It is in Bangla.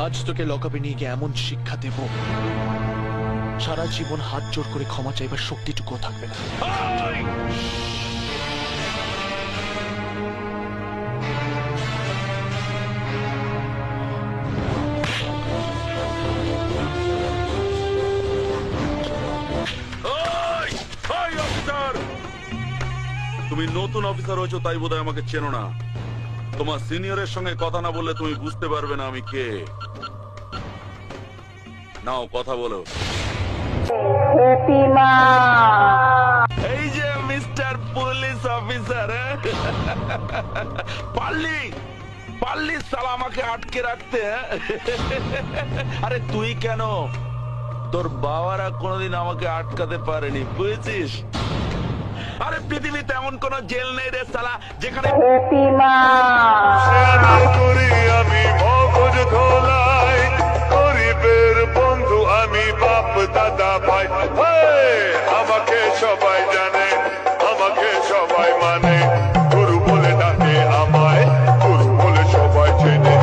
আজ তোকে লকআপে নিয়ে গিয়ে এমন শিক্ষা দেব, সারা জীবন হাত জোর করে ক্ষমা চাইবার শক্তিটুকুও থাকবে না। তুমি নতুন অফিসার হয়েছো তাই বোধহয় আমাকে চেনো না। তোমার সিনিয়রের সঙ্গে কথা না বললে তুমি বুঝতে পারবে না আমি কে। নাও কথা বলো। এই যে মিস্টার পুলিশ অফিসার, পারলি সালা আমাকে আটকে রাখতে। আরে তুই কেন, তোর বাবারা কোনোদিন আমাকে আটকাতে পারেনি, বুঝেছিস? আরে পৃথিবীতে এমন কোন জেল নেই রে সালা যেখানে আমি মগজ ধোলাই, গরিবের বন্ধু আমি, বাপ দাদা ভাই। আমাকে সবাই জানে, আমাকে সবাই মানে, গুরু বলে ডাকে আমায়, গুরু বলে সবাই চেনে।